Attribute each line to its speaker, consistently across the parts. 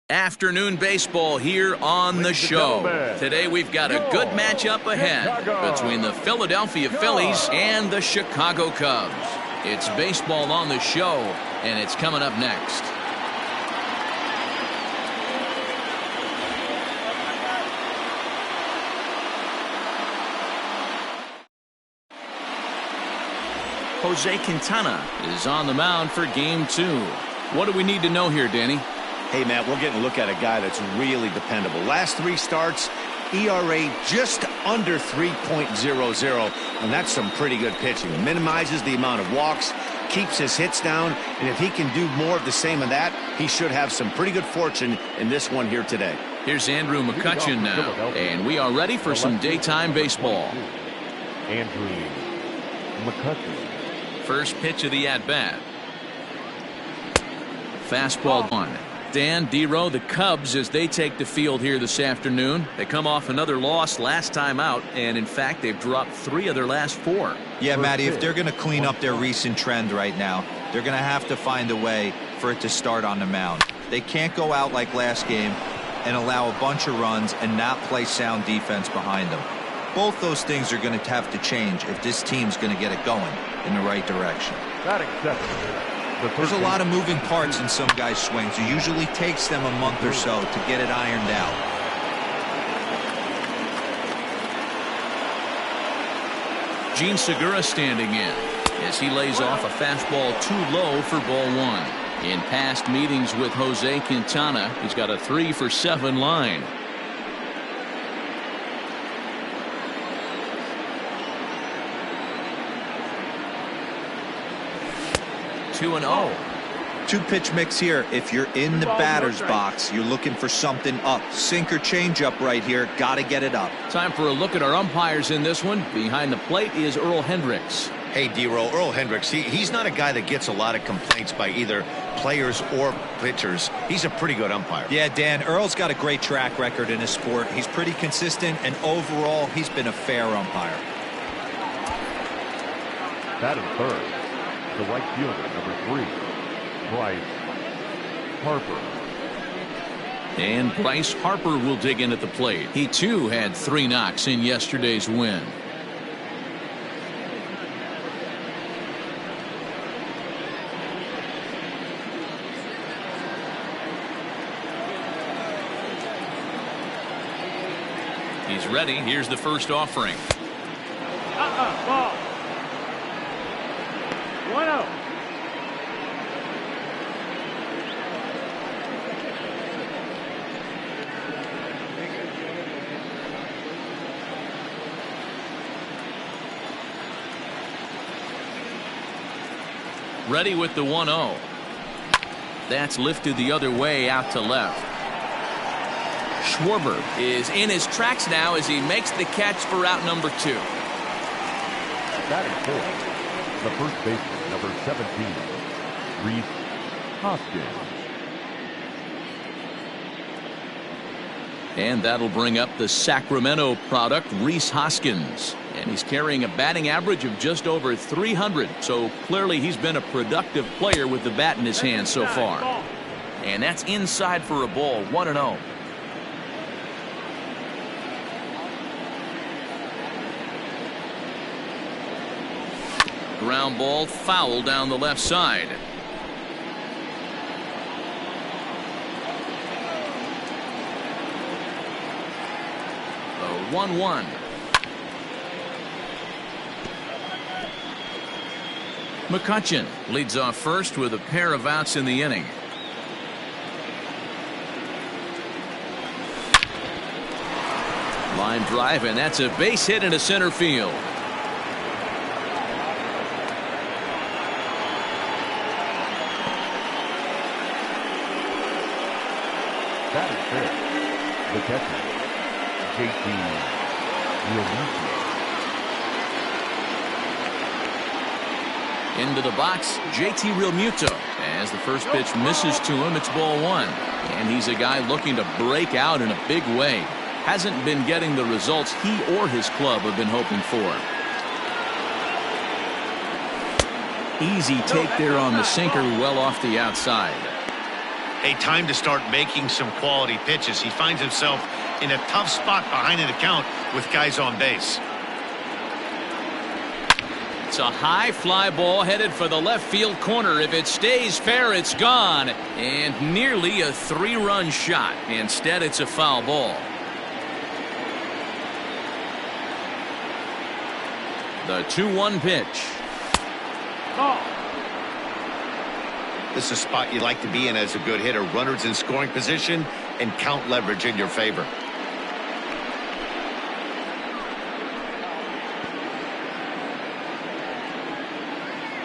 Speaker 1: Afternoon baseball here on the show. Today we've got a good matchup ahead between the Philadelphia Phillies and the Chicago Cubs. It's baseball on the show, and it's coming up next. Jose Quintana is on the mound for game 2. What do we need to know here, Danny?
Speaker 2: Hey, Matt, we're getting a look at a guy that's really dependable. Last 3 starts, ERA just under 3.00, and that's some pretty good pitching. Minimizes the amount of walks, keeps his hits down, and if he can do more of the same of that, he should have some pretty good fortune in this one here today.
Speaker 1: Here's Andrew McCutchen now, and we are ready for some daytime baseball.
Speaker 3: Andrew McCutchen.
Speaker 1: First pitch of the at-bat. Fastball 1. Dan, D-Row, the Cubs, as they take the field here this afternoon. They come off another loss last time out, and in fact, they've dropped 3 of their last 4.
Speaker 4: Yeah, Matty, if they're going to clean up their recent trend right now, they're going to have to find a way for it to start on the mound. They can't go out like last game and allow a bunch of runs and not play sound defense behind them. Both those things are going to have to change if this team's going to get it going in the right direction. There's a lot of moving parts in some guys' swings. It usually takes them a month or so to get it ironed out.
Speaker 1: Gene Segura standing in as he lays off a fastball too low for ball 1. In past meetings with Jose Quintana, he's got a 3-for-7 line. Two and 0.
Speaker 4: 2-pitch mix here. If you're in the batter's box, you're looking for something up. Sink or change up right here. Got to get it up.
Speaker 1: Time for a look at our umpires in this one. Behind the plate is Earl Hendricks.
Speaker 2: Hey, D-Row, Earl Hendricks, he's not a guy that gets a lot of complaints by either players or pitchers. He's a pretty good umpire.
Speaker 4: Yeah, Dan, Earl's got a great track record in his sport. He's pretty consistent, and overall, he's been a fair umpire.
Speaker 3: Batting third, the right fielder, number 3, Bryce Harper.
Speaker 1: And Bryce Harper will dig in at the plate. He too had 3 knocks in yesterday's win. He's ready. Here's the first offering.
Speaker 3: Ball. 1-0.
Speaker 1: Ready with the 1-0. That's lifted the other way out to left. Schwarber is in his tracks now as he makes the catch for out number 2.
Speaker 3: Batting fourth, the first baseman, number 17, Rhys Hoskins.
Speaker 1: And that'll bring up the Sacramento product, Rhys Hoskins. And he's carrying a batting average of just over 300. So clearly he's been a productive player with the bat in his hand so far. And that's inside for a ball, 1-0. Ground ball foul down the left side. The 1-1. McCutchen leads off first with a pair of outs in the inning. Line drive, and that's a base hit into center field.
Speaker 3: Batting fifth, the catcher, JT Realmuto.
Speaker 1: Into the box, JT Realmuto. As the first pitch misses to him, it's ball 1. And he's a guy looking to break out in a big way. Hasn't been getting the results he or his club have been hoping for. Easy take there on the sinker, well off the outside.
Speaker 2: Hey, time to start making some quality pitches. He finds himself in a tough spot behind an account with guys on base.
Speaker 1: It's a high fly ball headed for the left field corner. If it stays fair, it's gone. And nearly a 3-run shot. Instead, it's a foul ball. The 2-1 pitch.
Speaker 2: This is a spot you like to be in as a good hitter. Runners in scoring position and count leverage in your favor.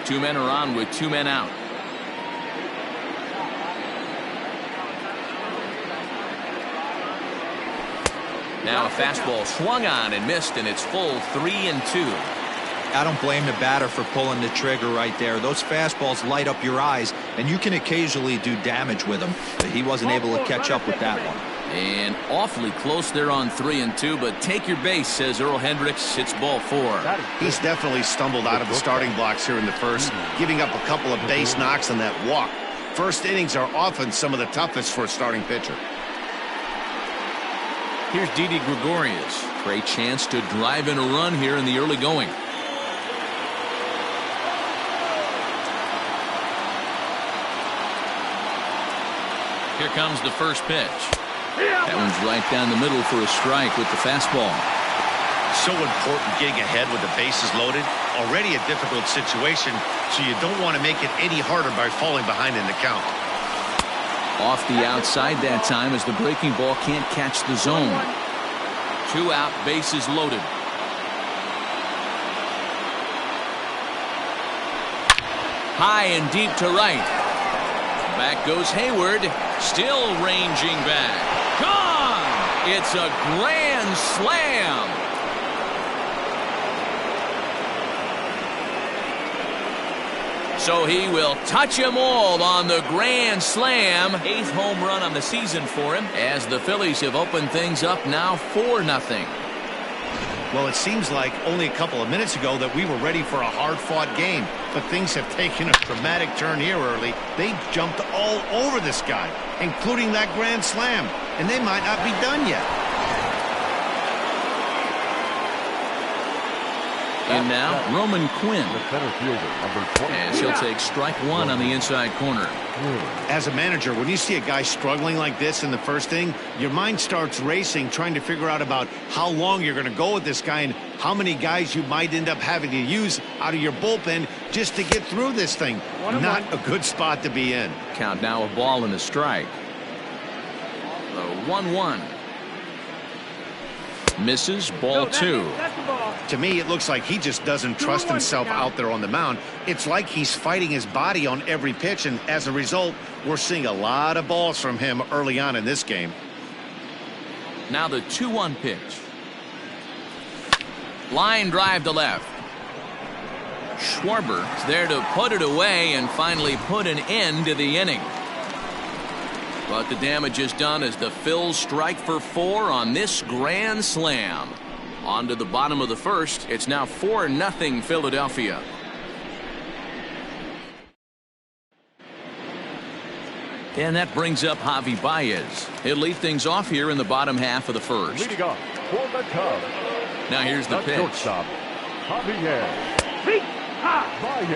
Speaker 1: Two men are on with 2 men out. Now a fastball swung on and missed, and it's full 3-2.
Speaker 4: I don't blame the batter for pulling the trigger right there. Those fastballs light up your eyes, and you can occasionally do damage with them. But he wasn't able to catch up with that one.
Speaker 1: And awfully close there on 3-2, but take your base, says Earl Hendricks. It's ball 4.
Speaker 2: He's definitely stumbled out of the starting blocks here in the first, giving up a couple of base knocks on that walk. First innings are often some of the toughest for a starting pitcher.
Speaker 1: Here's Didi Gregorius. Great chance to drive in a run here in the early going. Here comes the first pitch. That one's right down the middle for a strike with the fastball.
Speaker 2: So important getting ahead with the bases loaded. Already a difficult situation, so you don't want to make it any harder by falling behind in the count.
Speaker 1: Off the outside that time as the breaking ball can't catch the zone. 2 out, bases loaded. High and deep to right. Back goes Hayward, still ranging back. Gone! It's a grand slam. So he will touch them all on the grand slam. 8th home run on the season for him, as the Phillies have opened things up now 4-0.
Speaker 2: Well, it seems like only a couple of minutes ago that we were ready for a hard-fought game, but things have taken a dramatic turn here early. They jumped all over this guy, including that grand slam, and they might not be done yet.
Speaker 1: And now, Roman Quinn.
Speaker 3: The center fielder, number 20.
Speaker 1: As he'll take strike 1 on the inside corner.
Speaker 2: As a manager, when you see a guy struggling like this in the first inning, your mind starts racing, trying to figure out about how long you're going to go with this guy and how many guys you might end up having to use out of your bullpen just to get through this thing. Not a good spot to be in.
Speaker 1: Count now a ball and a strike. The 1-1. Misses, ball 2.
Speaker 2: To me, it looks like he just doesn't trust himself out there on the mound. It's like he's fighting his body on every pitch, and as a result, we're seeing a lot of balls from him early on in this game.
Speaker 1: Now the 2-1 pitch. Line drive to left. Schwarber is there to put it away and finally put an end to the inning. But the damage is done as the Phils strike for 4 on this grand slam. On to the bottom of the first. It's now 4-0 Philadelphia. And that brings up Javi Baez. He'll lead things off here in the bottom half of the first.
Speaker 3: Leading off for the Cubs.
Speaker 1: Now here's the pitch.
Speaker 3: Shortstop, Javier.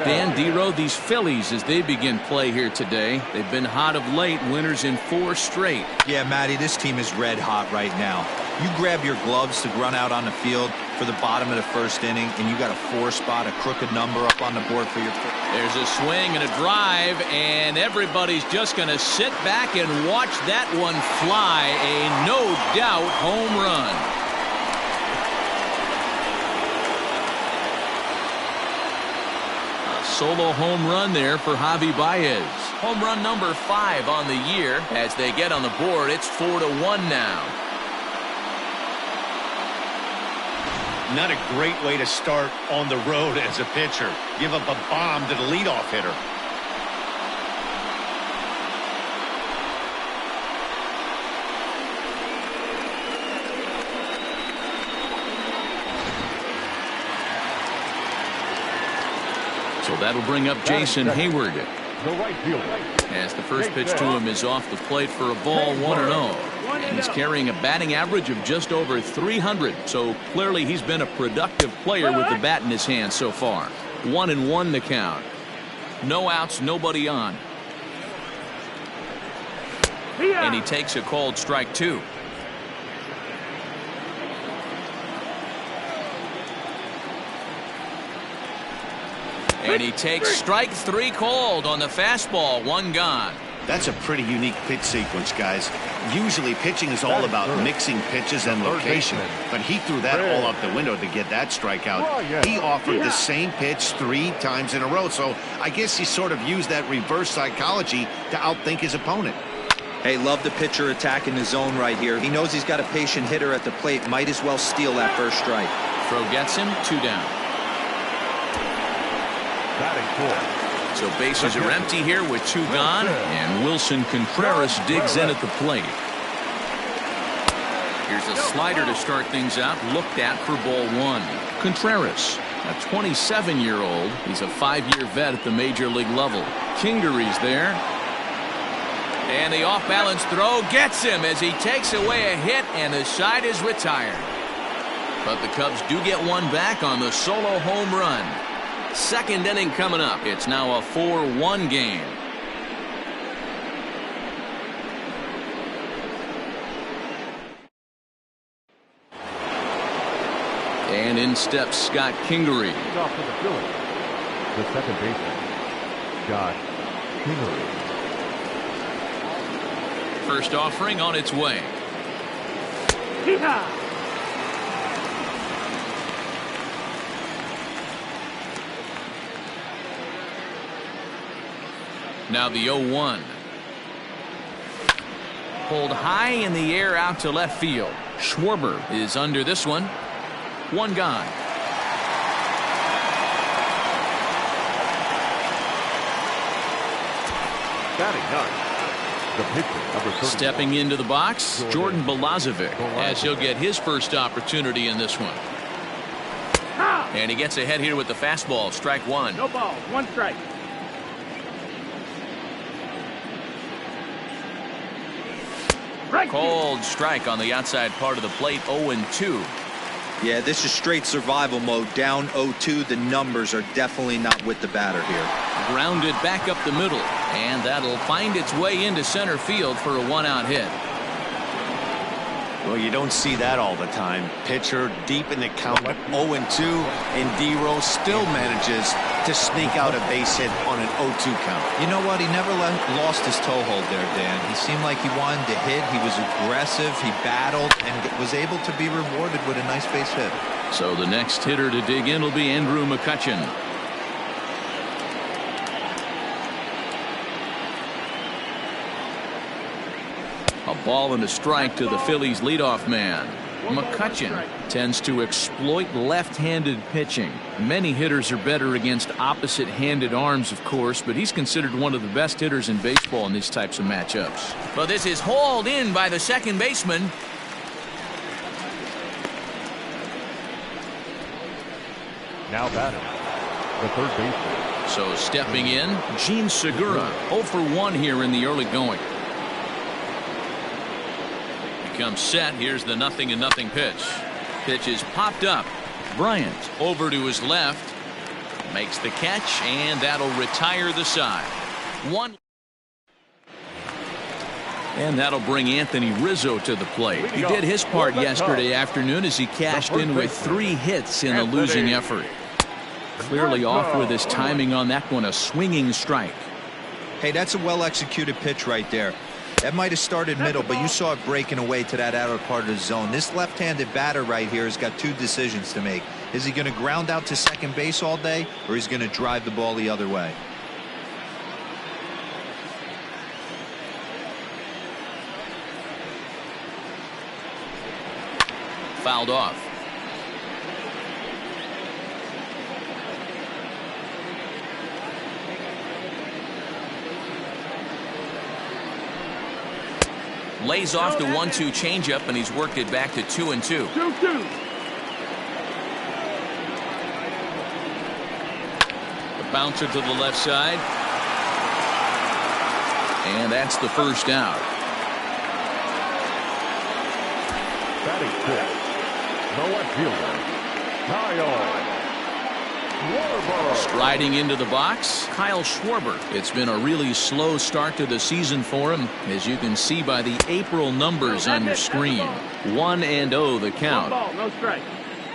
Speaker 1: Dan Dero, these Phillies, as they begin play here today, they've been hot of late, winners in 4 straight.
Speaker 4: Yeah, Matty, this team is red hot right now. You grab your gloves to run out on the field for the bottom of the first inning, and you got a 4 spot, a crooked number up on the board for your.
Speaker 1: There's a swing and a drive, and everybody's just going to sit back and watch that one fly. A no-doubt home run. Solo home run there for Javi Baez. Home run number 5 on the year. As they get on the board, it's 4-1 now.
Speaker 2: Not a great way to start on the road as a pitcher. Give up a bomb to the leadoff hitter.
Speaker 1: So that'll bring up Jason Hayward.
Speaker 3: The right fielder.
Speaker 1: As the first pitch to him is off the plate for a ball, 1-0. And he's carrying a batting average of just over 300. So clearly he's been a productive player with the bat in his hand so far. 1-1 the count. No outs, nobody on. And he takes a called strike 2. And he takes strike 3 called on the fastball. 1 gone.
Speaker 2: That's a pretty unique pitch sequence, guys. Usually pitching is all about mixing pitches and location, but he threw that all out the window to get that strikeout. He offered the same pitch 3 times in a row, so I guess he sort of used that reverse psychology to outthink his opponent.
Speaker 4: Hey, love the pitcher attacking the zone right here. He knows he's got a patient hitter at the plate. Might as well steal that first strike.
Speaker 1: Throw gets him, 2 down. So bases are empty here with 2 gone, and Wilson Contreras digs in at the plate. Here's a slider to start things out, looked at for ball 1. Contreras, a 27-year-old. He's a 5-year vet at the major league level. Kingery's there. And the off-balance throw gets him as he takes away a hit, and the side is retired. But the Cubs do get one back on the solo home run. Second inning coming up. It's now a 4-1 game. And in steps Scott Kingery.
Speaker 3: Off to the Phillies. The second baseman, Scott Kingery.
Speaker 1: First offering on its way. Now the 0-1. Pulled high in the air out to left field. Schwarber is under this one. 1 gone.
Speaker 3: Batting ninth, the pitcher, number 30.
Speaker 1: Stepping into the box, Jordan Balazovic, as he'll get his first opportunity in this one. And he gets ahead here with the fastball. Strike 1.
Speaker 5: No ball, 1 strike.
Speaker 1: Cold strike on the outside part of the plate. 0-2.
Speaker 4: Yeah, this is straight survival mode. Down 0-2. The numbers are definitely not with the batter here.
Speaker 1: Grounded back up the middle, and that'll find its way into center field for a 1-out hit.
Speaker 2: Well, you don't see that all the time. Pitcher deep in the count, 0-2, and D-Rose still manages to sneak out a base hit on an 0-2 count.
Speaker 4: You know what? He never lost his toehold there, Dan. He seemed like he wanted to hit. He was aggressive. He battled and was able to be rewarded with a nice base hit.
Speaker 1: So the next hitter to dig in will be Andrew McCutchen. A ball and a strike to the Phillies leadoff man. McCutchen tends to exploit left-handed pitching. Many hitters are better against opposite-handed arms, of course, but he's considered one of the best hitters in baseball in these types of matchups. Well, this is hauled in by the second baseman.
Speaker 3: Now batting, the third baseman.
Speaker 1: So stepping in, Gene Segura, 0 for 1 here in the early going. Comes set. Here's the 0-0 pitch. Pitch is popped up. Bryant over to his left, makes the catch, and that'll retire the side. 1. And that'll bring Anthony Rizzo to the plate. He did his part yesterday afternoon as he cashed in with 3 hits in a losing effort. Clearly off with his timing on that one, a swinging strike.
Speaker 4: Hey, that's a well-executed pitch right there. That might have started middle, but you saw it breaking away to that outer part of the zone. This left-handed batter right here has got 2 decisions to make. Is he going to ground out to second base all day, or is he going to drive the ball the other way?
Speaker 1: Fouled off. Lays off the 1-2 changeup, and he's worked it back to 2-2.
Speaker 5: 2-2.
Speaker 1: The bouncer to the left side. And that's the first out.
Speaker 3: Batting fifth, the left fielder, Kyle Schwarber.
Speaker 1: Striding into the box, Kyle Schwarber. It's been a really slow start to the season for him, as you can see by the April numbers on your screen. 1-0 the count.
Speaker 5: No strike.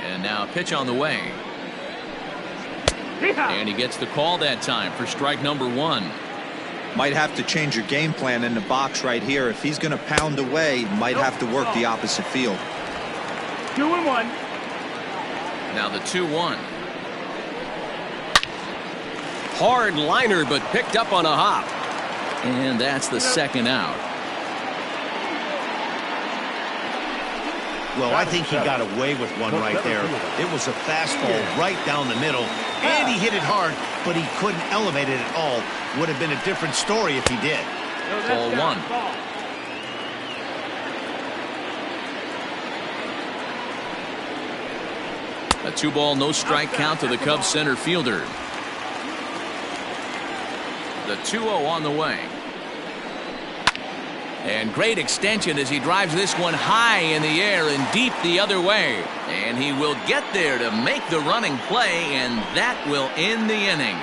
Speaker 1: And now a pitch on the way. And he gets the call that time for strike number 1.
Speaker 4: Might have to change your game plan in the box right here. If he's going to pound away, might have to work the opposite field.
Speaker 5: 2-1.
Speaker 1: Now the 2-1.
Speaker 6: Hard liner, but picked up on a hop.
Speaker 1: And that's the second out.
Speaker 2: Well, I think he got away with one right there. It was a fastball right down the middle, and he hit it hard, but he couldn't elevate it at all. Would have been a different story if he did.
Speaker 1: Ball 1. A 2-ball, no strike count to the Cubs center fielder. The 2-0 on the way. And great extension as he drives this one high in the air and deep the other way. And he will get there to make the running play, and that will end the inning.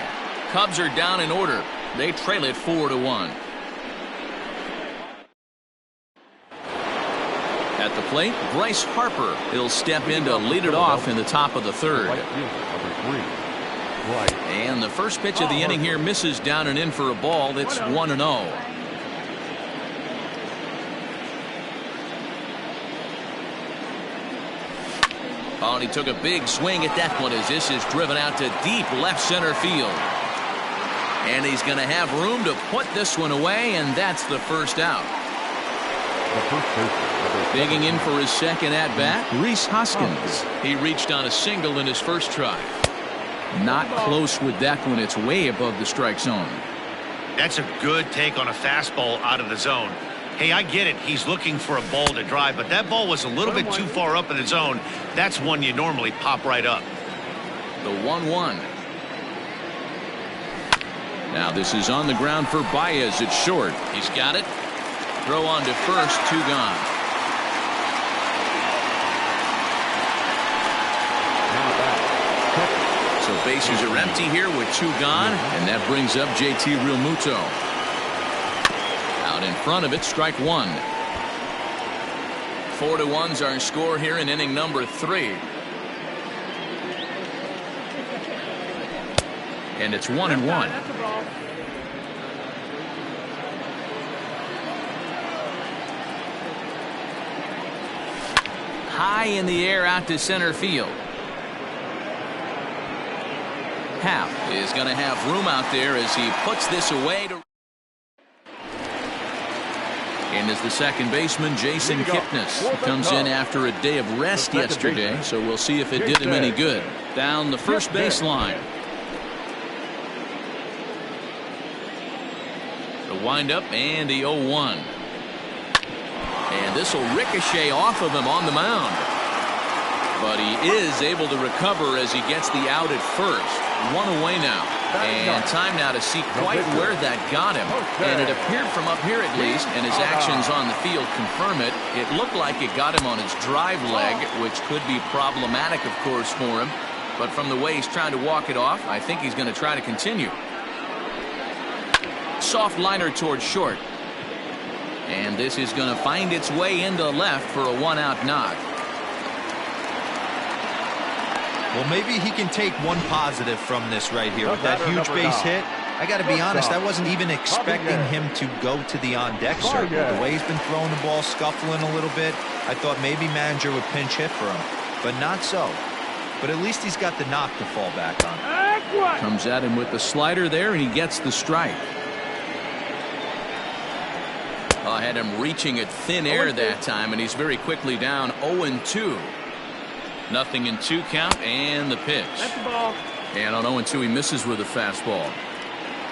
Speaker 1: Cubs are down in order. They trail it 4-1. At the plate, Bryce Harper. He'll step in to lead it off in the top of the third. And the first pitch of the inning here misses down and in for a ball. That's 1-0. Oh, and he took a big swing at that one as this is driven out to deep left center field. And he's going to have room to put this one away, and that's the first out. Digging in for his second at-bat, Rhys Hoskins. He reached on a single in his first try. Not close with that one. It's way above the strike zone.
Speaker 2: That's a good take on a fastball out of the zone. Hey, I get it. He's looking for a ball to drive, but that ball was a little bit too far up in the zone. That's one you normally pop right up.
Speaker 1: The 1-1. Now this is on the ground for Baez at short. He's got it. Throw on to first, 2 gone. So bases are empty here with 2 gone, and that brings up JT Realmuto. Out in front of it, strike 1. 4-1's our score here in inning number 3. And it's 1-1. High in the air out to center field. Happ is going to have room out there as he puts this away. And as the second baseman, Jason Kipnis comes in after a day of rest yesterday, so we'll see if it did him any good. Down the first baseline. The windup and the 0-1. And this will ricochet off of him on the mound. But he is able to recover as he gets the out at first. 1 away now. And time now to see quite where that got him. And it appeared from up here at least, and his actions on the field confirm it. It looked like it got him on his drive leg, which could be problematic, of course, for him. But from the way he's trying to walk it off, I think he's going to try to continue. Soft liner towards short. And this is going to find its way into left for a 1-out knock.
Speaker 4: Well, maybe he can take one positive from this right here with that huge base hit. I got to be honest, I wasn't even expecting him to go to the on-deck circle. The way he's been throwing the ball, scuffling a little bit, I thought maybe manager would pinch hit for him, but not so. But at least he's got the knock to fall back on.
Speaker 1: Comes at him with the slider there, and he gets the strike. I had him reaching at thin air that time, and he's very quickly down 0-2. Nothing in 2 count, and the pitch.
Speaker 5: That's the ball.
Speaker 1: And on 0-2, he misses with a fastball.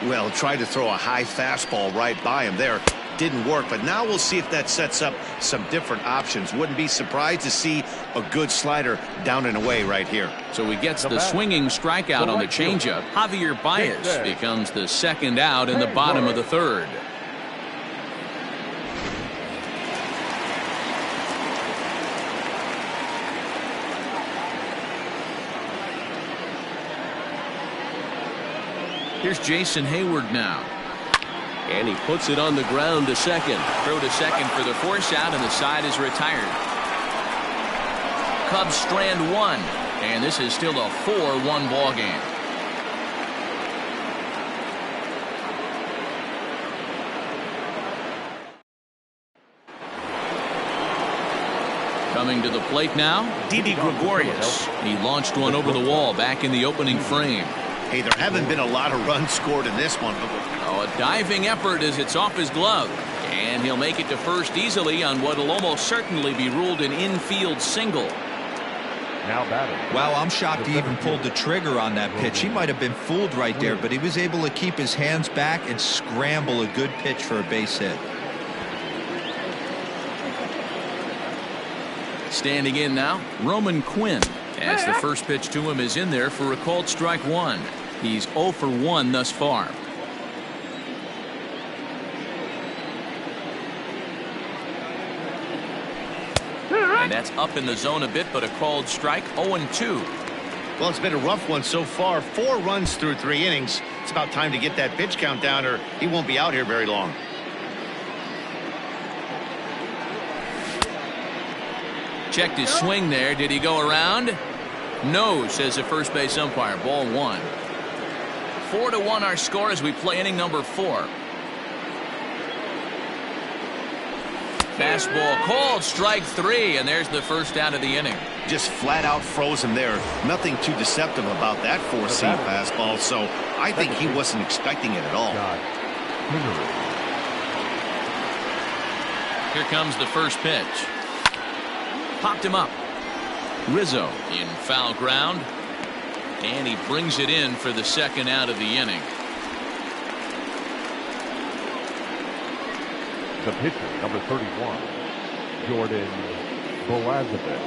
Speaker 2: Well, tried to throw a high fastball right by him there. Didn't work, but now we'll see if that sets up some different options. Wouldn't be surprised to see a good slider down and away right here.
Speaker 1: So he gets the swinging strikeout on the changeup. Javier Baez becomes the second out in the bottom of the third. Here's Jason Hayward now.
Speaker 6: And he puts it on the ground to second.
Speaker 1: Throw to second for the force out, and the side is retired. Cubs strand one, and this is still a 4-1 ball game. Coming to the plate now, Didi Gregorius. He launched one over the wall back in the opening frame.
Speaker 2: Hey, there haven't been a lot of runs scored in this one.
Speaker 1: Oh, a diving effort as it's off his glove. And he'll make it to first easily on what will almost certainly be ruled an infield single.
Speaker 3: Now batting.
Speaker 4: Wow, I'm shocked he even pulled the trigger on that pitch. He might have been fooled right there, but he was able to keep his hands back and scramble a good pitch for a base hit.
Speaker 1: Standing in now, Roman Quinn, as the first pitch to him is in there for a called strike one. He's 0 for 1 thus far. And that's up in the zone a bit, but a called strike. 0-2.
Speaker 2: Well, it's been a rough one so far. 4 runs through 3 innings. It's about time to get that pitch count down, or he won't be out here very long.
Speaker 1: Checked his swing there. Did he go around? No, says the first base umpire. Ball 1. 4-1 our score as we play inning number 4. Fastball called, strike 3, and there's the first out of the inning.
Speaker 2: Just flat out froze him there. Nothing too deceptive about that 4-seam fastball, so I think he wasn't expecting it at all.
Speaker 1: Here comes the first pitch. Popped him up. Rizzo in foul ground, and he brings it in for the second out of the inning.
Speaker 3: The pitcher, number 31, Jordan Belazovic.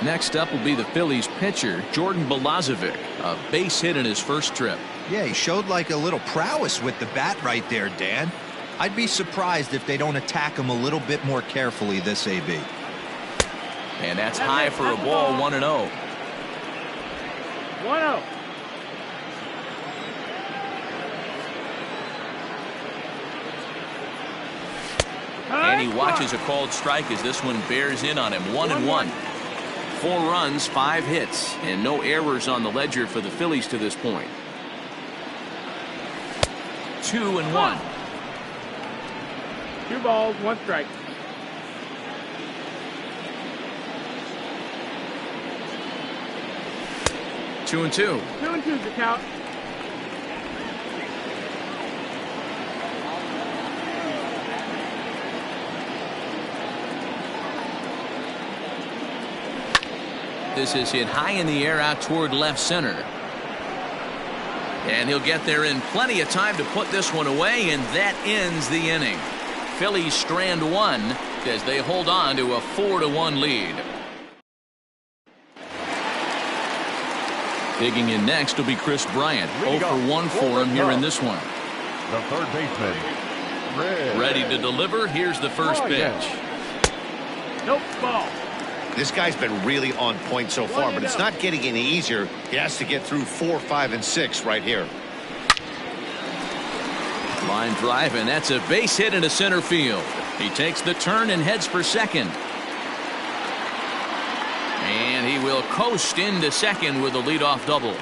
Speaker 1: Next up will be the Phillies pitcher, Jordan Belazovic, a base hit in his first trip.
Speaker 4: Yeah, he showed like a little prowess with the bat right there, Dan. I'd be surprised if they don't attack him a little bit more carefully this AB.
Speaker 1: And that's high for a ball. 1-0.
Speaker 5: 1-0.
Speaker 1: And he watches a called strike as this one bears in on him. 1-1. 4 runs, 5 hits, and no errors on the ledger for the Phillies to this point. 2-1.
Speaker 5: 2 balls, 1 strike.
Speaker 1: Two and two.
Speaker 5: 2-2's the count.
Speaker 1: This is hit high in the air out toward left center. And he'll get there in plenty of time to put this one away, and that ends the inning. Phillies strand 1 as they hold on to a 4-1 lead. Digging in next will be Chris Bryant. 0 for 1 for him here in this one.
Speaker 3: The third baseman,
Speaker 1: Ready to deliver. Here's the first pitch.
Speaker 5: Nope, ball.
Speaker 2: This guy's been really on point so far, but it's not getting any easier. He has to get through 4, 5, and 6 right here.
Speaker 1: Line drive, and that's a base hit into center field. He takes the turn and heads for second. And he will coast into second with a leadoff double.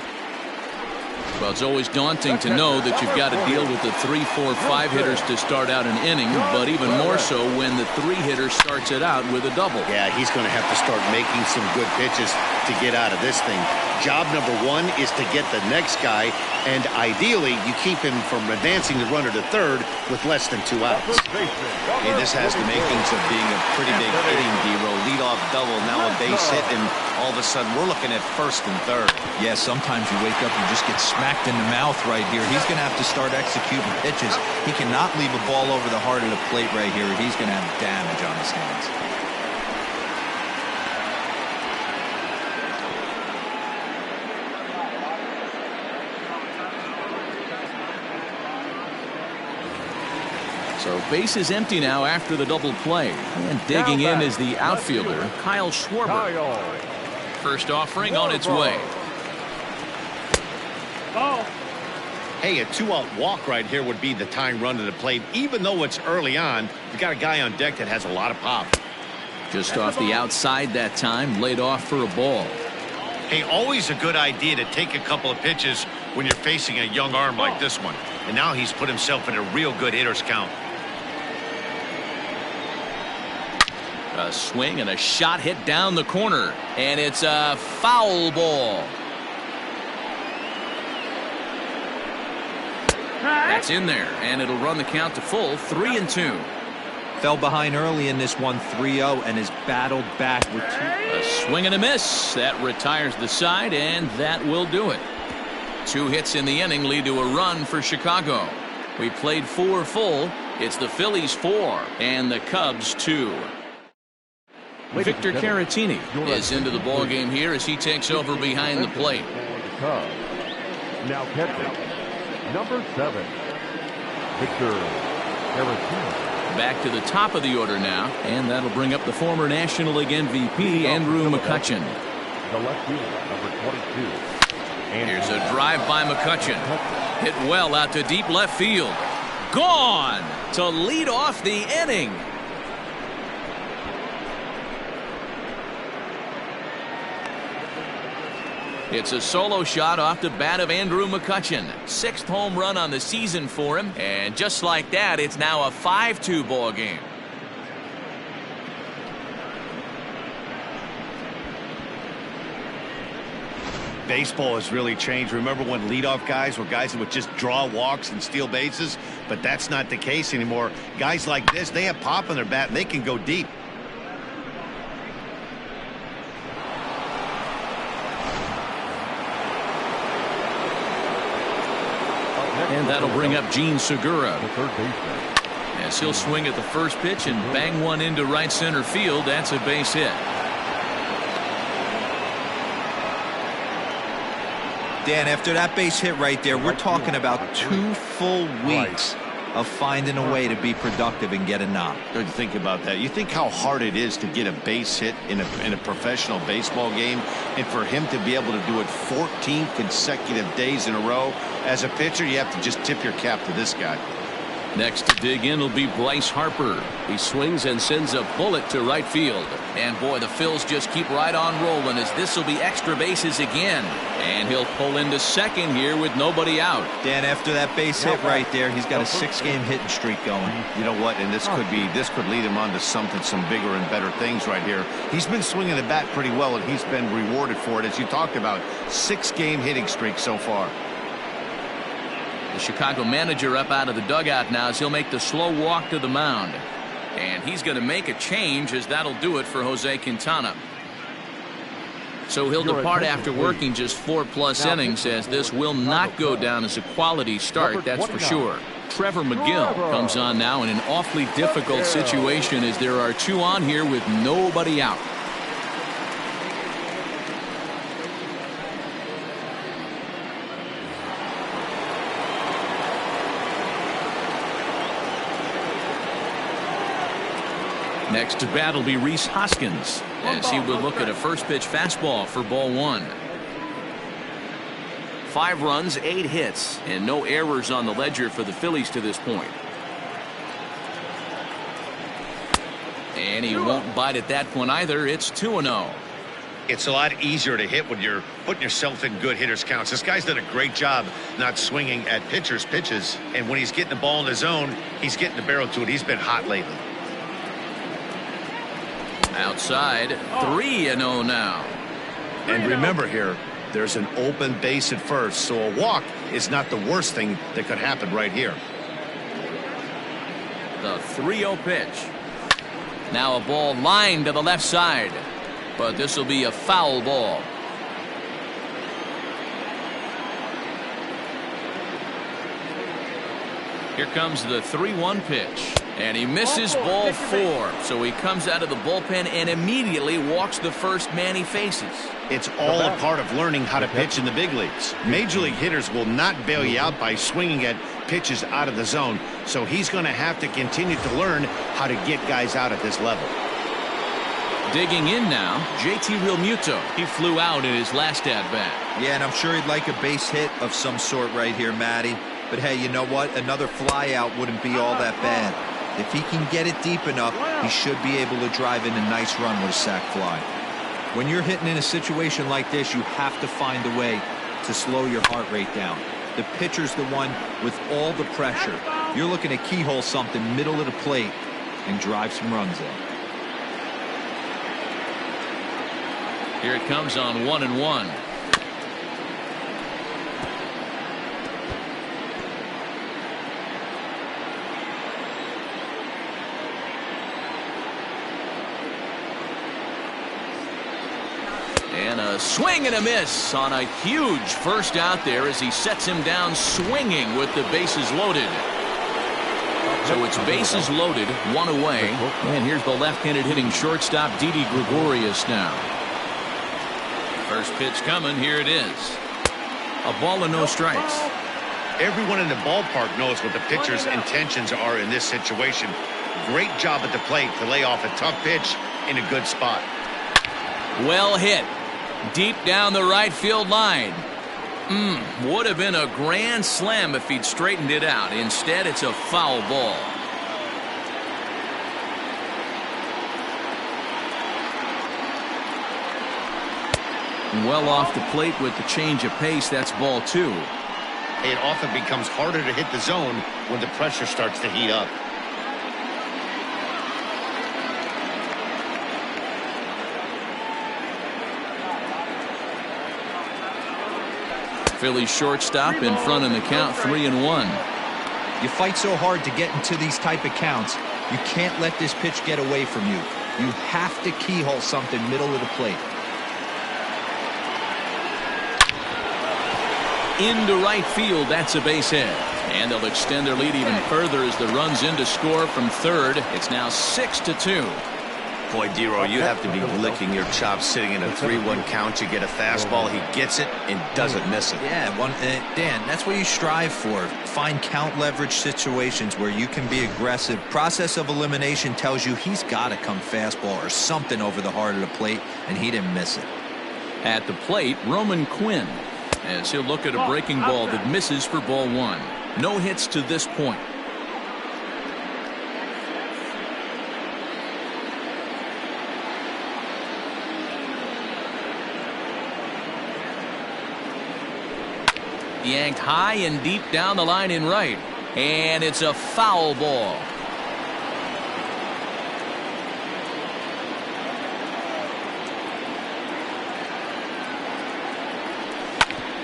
Speaker 1: Well, it's always daunting to know that you've got to deal with the 3, 4, 5 hitters to start out an inning, but even more so when the 3 hitter starts it out with a double.
Speaker 2: Yeah, he's going to have to start making some good pitches to get out of this thing. Job number 1 is to get the next guy, and ideally you keep him from advancing the runner to third with less than 2 outs.
Speaker 4: Hey, this has the makings of being a pretty big inning, D-Row. Leadoff double, now a base hit, and all of a sudden we're looking at first and third. Yeah, sometimes you wake up and just get smacked in the mouth right here. He's going to have to start executing pitches. He cannot leave a ball over the heart of the plate right here. He's going to have damage on his hands.
Speaker 1: So base is empty now after the double play. And digging in is the outfielder, Kyle Schwarber. First offering on its way.
Speaker 5: Ball.
Speaker 2: Hey, a 2-out walk right here would be the tying run to the plate. Even though it's early on, you got a guy on deck that has a lot of pop.
Speaker 1: Just off the outside that time, laid off for a ball.
Speaker 2: Hey, always a good idea to take a couple of pitches when you're facing a young arm like this one. And now he's put himself in a real good hitter's count.
Speaker 1: A swing and a shot hit down the corner, and it's a foul ball. That's in there, and it'll run the count to full 3-2.
Speaker 4: Fell behind early in this one 3-0 and has battled back with two.
Speaker 1: A swing and a miss. That retires the side, and that will do it. 2 hits in the inning lead to a run for Chicago. We played 4 full. It's the Phillies 4 and the Cubs 2. Victor Caratini is into the ballgame here as he takes over behind the plate.
Speaker 3: Now catching, number 7, Victor Caratini.
Speaker 1: Back to the top of the order now, and that'll bring up the former National League MVP, Andrew McCutchen.
Speaker 3: The left fielder, number 22.
Speaker 1: Here's a drive by McCutchen. Hit well out to deep left field. Gone to lead off the inning. It's a solo shot off the bat of Andrew McCutchen. 6th home run on the season for him. And just like that, it's now a 5-2 ball game.
Speaker 2: Baseball has really changed. Remember when leadoff guys were guys that would just draw walks and steal bases? But that's not the case anymore. Guys like this, they have pop in their bat and they can go deep.
Speaker 1: And that'll bring up Gene Segura.
Speaker 3: The third baseman.
Speaker 1: As he'll swing at the first pitch and bang one into right center field. That's a base hit.
Speaker 4: Dan, after that base hit right there, we're talking about 2 full weeks of finding a way to be productive and get a knock.
Speaker 2: Don't you think about that? You think how hard it is to get a base hit in a professional baseball game, and for him to be able to do it 14 consecutive days in a row. As a pitcher, you have to just tip your cap to this guy.
Speaker 1: Next to dig in will be Bryce Harper. He swings and sends a bullet to right field. And boy, the Phils just keep right on rolling as this will be extra bases again. And he'll pull into second here with nobody out.
Speaker 4: Dan, after that base hit right there, he's got a 6-game hitting streak going.
Speaker 2: You know what? And this could lead him on to some bigger and better things right here. He's been swinging the bat pretty well, and he's been rewarded for it, as you talked about. 6-game hitting streak so far.
Speaker 1: The Chicago manager up out of the dugout now as he'll make the slow walk to the mound. And he's going to make a change as that'll do it for Jose Quintana. So he'll depart after working just 4+ innings, as this will not go down as a quality start, that's for sure. Trevor McGill comes on now in an awfully difficult situation as there are 2 on here with nobody out. Next to bat will be Rhys Hoskins as he will look at a first pitch fastball for ball 1. 5 runs, 8 hits, and no errors on the ledger for the Phillies to this point. And he won't bite at that one either. It's 2-0.
Speaker 2: It's a lot easier to hit when you're putting yourself in good hitters counts. This guy's done a great job not swinging at pitchers' pitches. And when he's getting the ball in the zone, he's getting the barrel to it. He's been hot lately.
Speaker 1: Outside, 3-0 now.
Speaker 2: And remember here, there's an open base at first, so a walk is not the worst thing that could happen right here.
Speaker 1: The 3-0 pitch. Now a ball lined to the left side, but this will be a foul ball. Here comes the 3-1 pitch. And he misses ball 4. So he comes out of the bullpen and immediately walks the first man he faces.
Speaker 2: It's all a part of learning how to pitch in the big leagues. Major league hitters will not bail you out by swinging at pitches out of the zone. So he's going to have to continue to learn how to get guys out at this level.
Speaker 1: Digging in now, JT Realmuto. He flew out in his last at-bat.
Speaker 4: Yeah, and I'm sure he'd like a base hit of some sort right here, Matty. But hey, you know what? Another fly out wouldn't be all that bad. If he can get it deep enough, he should be able to drive in a nice run with a sac fly. When you're hitting in a situation like this, you have to find a way to slow your heart rate down. The pitcher's the one with all the pressure. You're looking to keyhole something middle of the plate and drive some runs in.
Speaker 1: Here it comes on 1-1. And a swing and a miss on a huge first out there as he sets him down swinging with the bases loaded. So it's bases loaded, one away. And here's the left-handed hitting shortstop, Didi Gregorius now. First pitch coming. Here it is. A ball and no strikes.
Speaker 2: Everyone in the ballpark knows what the pitcher's intentions are in this situation. Great job at the plate to lay off a tough pitch in a good spot.
Speaker 1: Well hit. Deep down the right field line. Would have been a grand slam if he'd straightened it out. Instead, it's a foul ball. Well off the plate with the change of pace. That's ball 2.
Speaker 2: It often becomes harder to hit the zone when the pressure starts to heat up.
Speaker 1: Philly shortstop in front in the count, 3-1.
Speaker 4: You fight so hard to get into these type of counts. You can't let this pitch get away from you. You have to keyhole something middle of the plate.
Speaker 1: Into right field, that's a base hit. And they'll extend their lead even further as the run's in to score from third. It's now 6-2.
Speaker 2: Boy, Dero, you have to be licking your chops sitting in a 3-1 count. You get a fastball, he gets it and doesn't miss it.
Speaker 4: Yeah, Dan, that's what you strive for. Find count leverage situations where you can be aggressive. Process of elimination tells you he's got to come fastball or something over the heart of the plate, and he didn't miss it.
Speaker 1: At the plate, Roman Quinn, as he'll look at a breaking ball that misses for ball 1. No hits to this point. Yanked high and deep down the line in right. And it's a foul ball.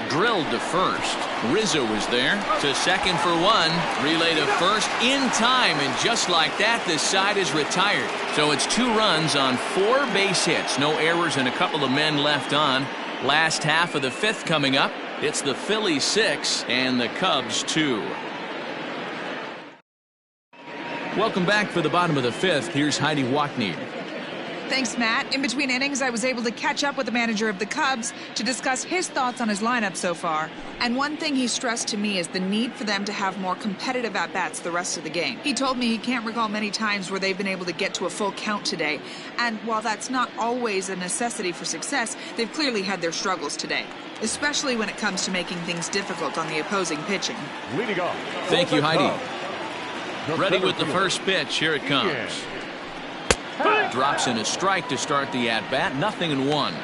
Speaker 1: Drilled to first. Rizzo is there. To second for 1. Relay to first in time. And just like that, this side is retired. So it's 2 runs on 4 base hits. No errors and a couple of men left on. Last half of the 5th coming up. It's the Phillies 6 and the Cubs 2. Welcome back for the bottom of the 5th. Here's Heidi Wackney.
Speaker 7: Thanks, Matt. In between innings, I was able to catch up with the manager of the Cubs to discuss his thoughts on his lineup so far. And one thing he stressed to me is the need for them to have more competitive at-bats the rest of the game. He told me he can't recall many times where they've been able to get to a full count today. And while that's not always a necessity for success, they've clearly had their struggles today, especially when it comes to making things difficult on the opposing pitching.
Speaker 3: Leading off.
Speaker 1: Thank you, Heidi. Ready with the first pitch. Here it comes. Drops in a strike to start the at-bat. 0-1.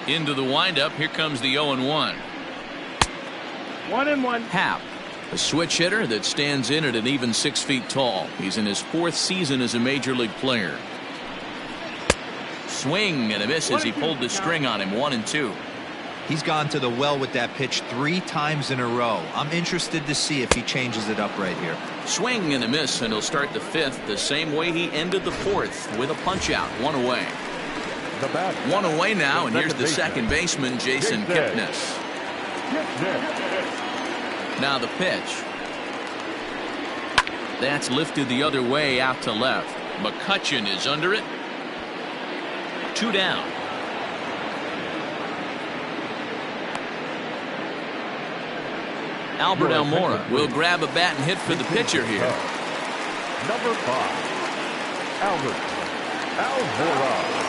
Speaker 1: Into the windup. Here comes the 0-1.
Speaker 5: 1-1.
Speaker 1: Happ, a switch hitter that stands in at an even 6 feet tall. He's in his 4th season as a major league player. Swing and a miss as he pulled the string on him. 1-2.
Speaker 4: He's gone to the well with that pitch 3 times in a row. I'm interested to see if he changes it up right here.
Speaker 1: Swing and a miss, and he'll start the 5th the same way he ended the 4th with a punch out. 1 away. 1 away now, and here's the second baseman, Jason Kipnis. Now the pitch. That's lifted the other way out to left. McCutchen is under it. 2 down. Albert Almora will grab a bat and hit for the pitcher here.
Speaker 3: Number 5, Albert Almora.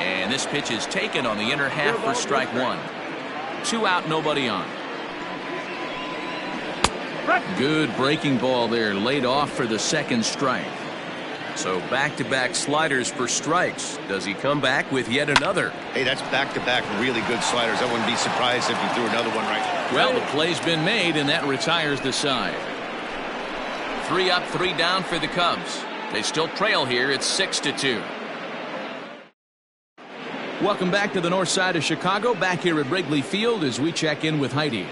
Speaker 1: And this pitch is taken on the inner half for strike one. 2 out, nobody on. Good breaking ball there, laid off for the second strike. So back-to-back sliders for strikes. Does he come back with yet another?
Speaker 2: Hey, that's back-to-back really good sliders. I wouldn't be surprised if he threw another one right now.
Speaker 1: Well, the play's been made, and that retires the side. 3 up, 3 down for the Cubs. They still trail here. It's 6-2. Welcome back to the north side of Chicago, back here at Wrigley Field as we check in with Heidi.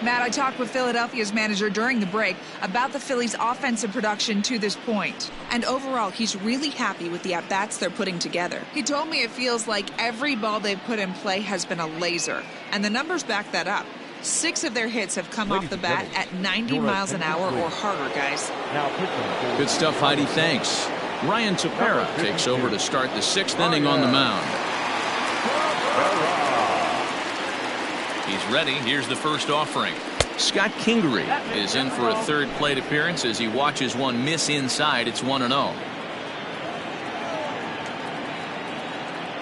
Speaker 7: Matt, I talked with Philadelphia's manager during the break about the Phillies' offensive production to this point. And overall, he's really happy with the at-bats they're putting together. He told me it feels like every ball they've put in play has been a laser. And the numbers back that up. 6 of their hits have come off the bat at 90 miles an hour or harder, guys.
Speaker 1: Good stuff, Heidi. Thanks. Ryan Tepera takes over to start the 6th inning on the mound. He's ready. Here's the first offering. Scott Kingery is in for a third plate appearance as he watches one miss inside. It's 1-0.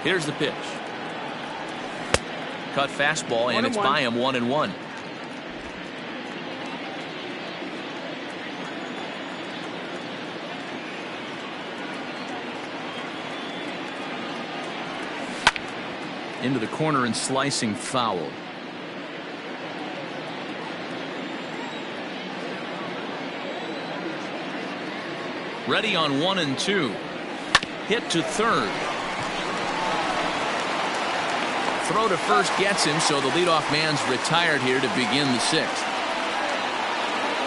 Speaker 1: Here's the pitch. Cut fastball, and it's by him, 1-1. Into the corner and slicing foul. Ready on 1 and 2. Hit to third. Throw to first gets him, so the leadoff man's retired here to begin the 6th.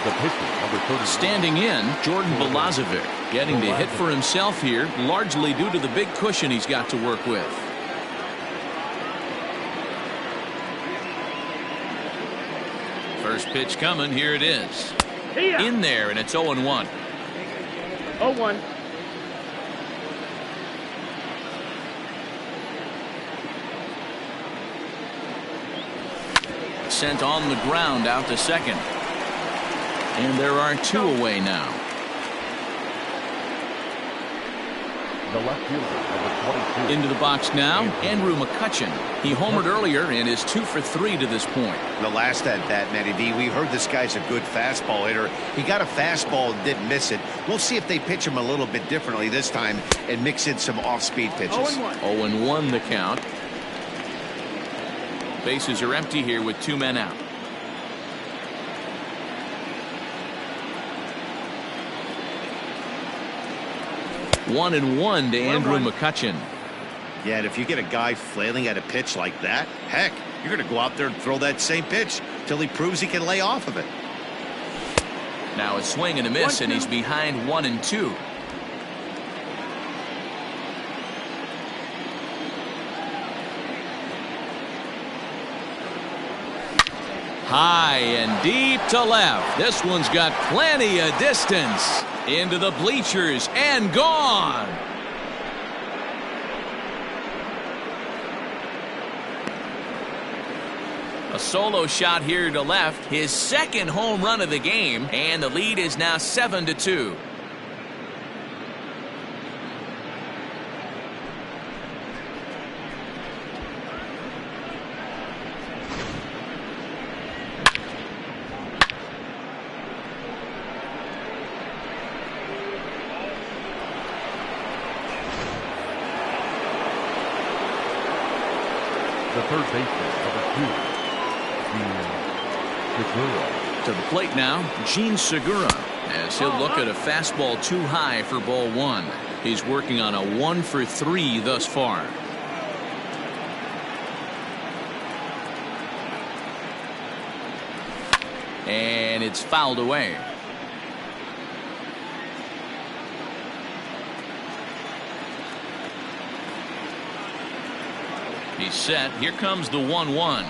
Speaker 3: The pitcher, number 30.
Speaker 1: Standing in, Jordan Balazovic, getting to hit for himself here, largely due to the big cushion he's got to work with. First pitch coming, here it is. In there, and it's 0-1.
Speaker 5: 0-1.
Speaker 1: Sent on the ground out to second. And there are 2 away now.
Speaker 3: The left fielder, number 22.
Speaker 1: Into the box now, Andrew McCutchen. He homered earlier and is 2 for 3 to this point.
Speaker 2: The last at bat, Matty V, we heard this guy's a good fastball hitter. He got a fastball and didn't miss it. We'll see if they pitch him a little bit differently this time and mix in some off-speed pitches.
Speaker 1: 0-1 the count. Bases are empty here with 2 men out. One and one to Andrew McCutchen.
Speaker 2: Yeah, and if you get a guy flailing at a pitch like that, heck, you're going to go out there and throw that same pitch till he proves he can lay off of it.
Speaker 1: Now a swing and a miss, and he's behind 1 and 2. High and deep to left. This one's got plenty of distance. Into the bleachers and gone. A solo shot here to left, his second home run of the game, and the lead is now 7-2.
Speaker 3: The third baseman, number 2. Segura.
Speaker 1: To the plate now, Gene Segura, as he'll look at a fastball too high for ball 1. He's working on a 1 for 3 thus far. And it's fouled away. He's set. Here comes the 1-1.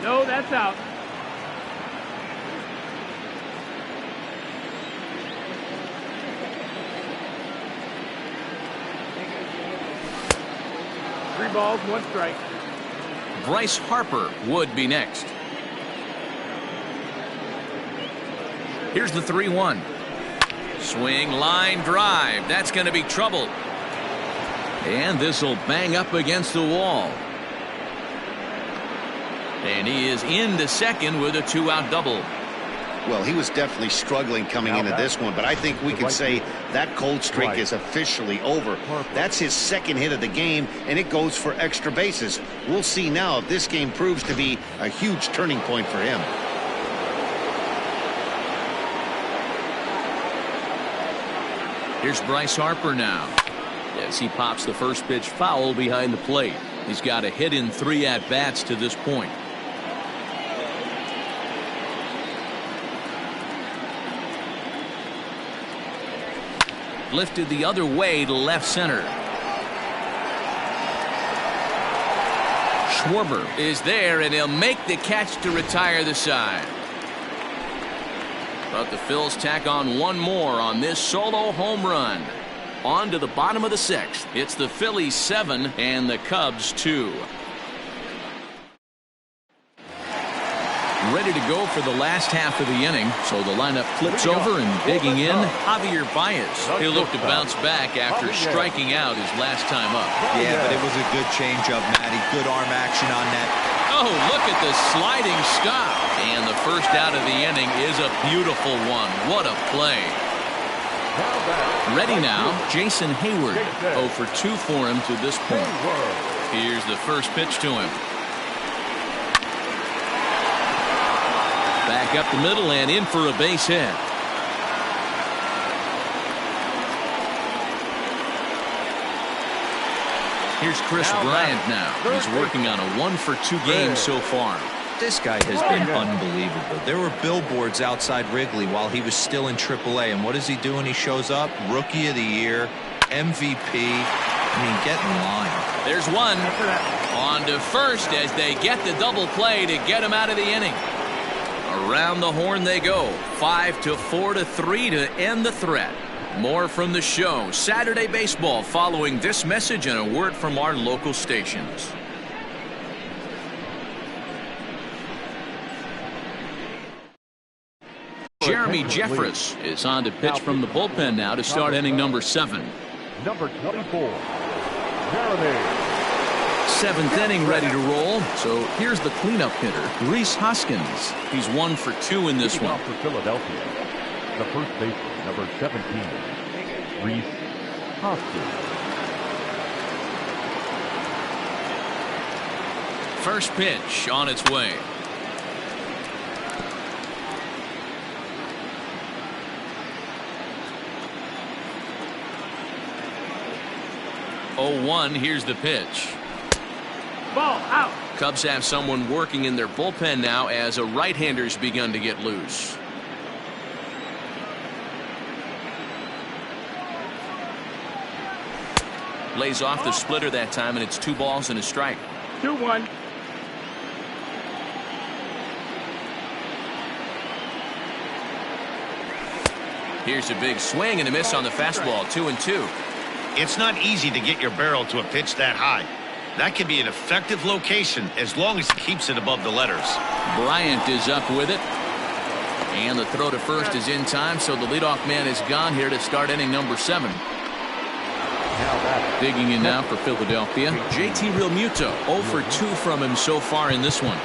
Speaker 5: No, that's out. 3 balls, 1 strike.
Speaker 1: Bryce Harper would be next. Here's the 3-1. Swing, line, drive. That's going to be trouble. And this will bang up against the wall. And he is into second with a 2-out double.
Speaker 2: Well, he was definitely struggling coming into this one, but I think we can say that cold streak is officially over. That's his second hit of the game, and it goes for extra bases. We'll see now if this game proves to be a huge turning point for him.
Speaker 1: Here's Bryce Harper now, as he pops the first pitch foul behind the plate. He's got a hit in 3 at-bats to this point. Lifted the other way to left center. Schwarber is there, and he'll make the catch to retire the side. But the Phils tack on one more on this solo home run. On to the bottom of the 6th. It's the Phillies 7 and the Cubs 2. Ready to go for the last half of the inning, so the lineup flips over, and digging in, Javier Baez. He'll look to bounce back after striking out his last time up.
Speaker 4: Yeah, but it was a good changeup, Matty. Good arm action on that.
Speaker 1: Oh, look at the sliding stop. And the first out of the inning is a beautiful one. What a play. Ready now, Jason Hayward. 0 for 2 for him to this point. Here's the first pitch to him. Back up the middle and in for a base hit. Here's Chris Bryant now. He's working on a 1 for 2 game so far.
Speaker 4: This guy has been unbelievable. There were billboards outside Wrigley while he was still in AAA, and what is he doing? He shows up, Rookie of the Year, MVP. I mean, get in line.
Speaker 1: There's one. On to first as they get the double play to get him out of the inning. Around the horn they go. 5-4-3 to end the threat. More from the show. Saturday Baseball following this message and a word from our local stations. Jeremy Jeffress is on to pitch from the bullpen now to start inning number 7.
Speaker 3: Number 24, Jeremy.
Speaker 1: 7th inning ready to roll. So here's the cleanup hitter, Rhys Hoskins. He's 1 for 2 in this one.
Speaker 3: For Philadelphia, the first baseman, number 17, Rhys Hoskins.
Speaker 1: First pitch on its way. Oh, 1. Here's the pitch.
Speaker 5: Ball out.
Speaker 1: Cubs have someone working in their bullpen now as a right-hander's begun to get loose. Lays off the splitter that time, and it's 2 balls and a strike.
Speaker 5: 2-1.
Speaker 1: Here's a big swing and a miss on the fastball. 2-2.
Speaker 2: It's not easy to get your barrel to a pitch that high. That can be an effective location as long as it keeps it above the letters.
Speaker 1: Bryant is up with it. And the throw to first is in time, so the leadoff man is gone here to start inning number 7. Digging in now for Philadelphia, JT Realmuto. 0 for 2 from him so far in this one.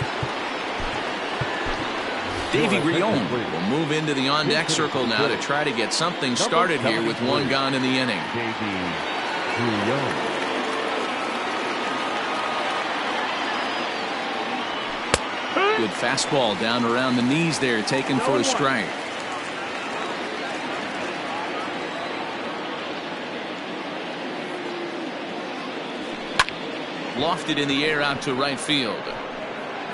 Speaker 1: Davey Rion will move into the on-deck circle now to try to get something started here with 1 gone in the inning. Good fastball down around the knees there, taken for a strike. Lofted in the air out to right field.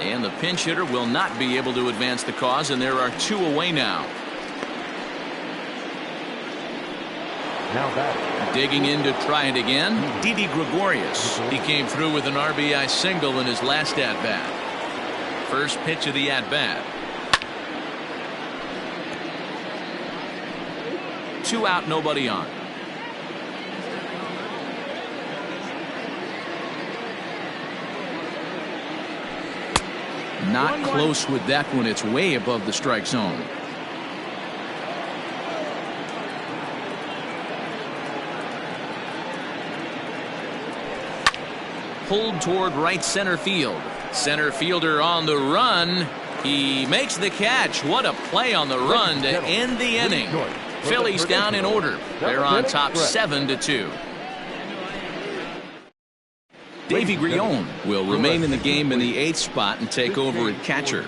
Speaker 1: And the pinch hitter will not be able to advance the cause, and there are 2 away now. Digging in to try it again, Didi Gregorius. He came through with an RBI single in his last at-bat. First pitch of the at-bat. 2 out, nobody on. Not close with that one. It's way above the strike zone. Pulled toward right center field. Center fielder on the run. He makes the catch. What a play on the run to end the inning. Phillies down in order. They're on top 7-2. Davy Grion will remain in the game in the 8th spot and take over at catcher.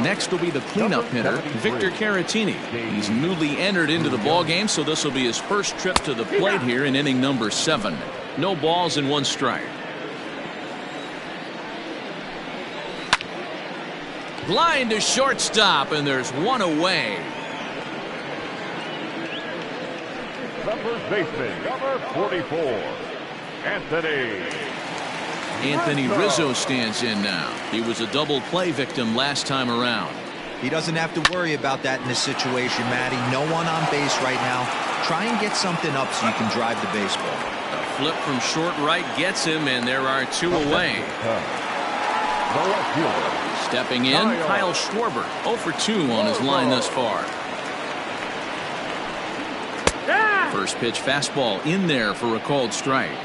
Speaker 1: Next will be the cleanup hitter, Victor Caratini. He's newly entered into the ballgame, so this will be his first trip to the plate here in inning number 7. No balls and 1 strike. Line to shortstop, and there's 1 away.
Speaker 3: The first baseman, number 44,
Speaker 1: Anthony Rizzo stands in now. He was a double play victim last time around.
Speaker 4: He doesn't have to worry about that in this situation, Matty. No one on base right now. Try and get something up so you can drive the baseball.
Speaker 1: A flip from short right gets him, and there are 2 away. Stepping in, Kyle Schwarber, 0 for 2 on his line thus far. First pitch fastball in there for a called strike.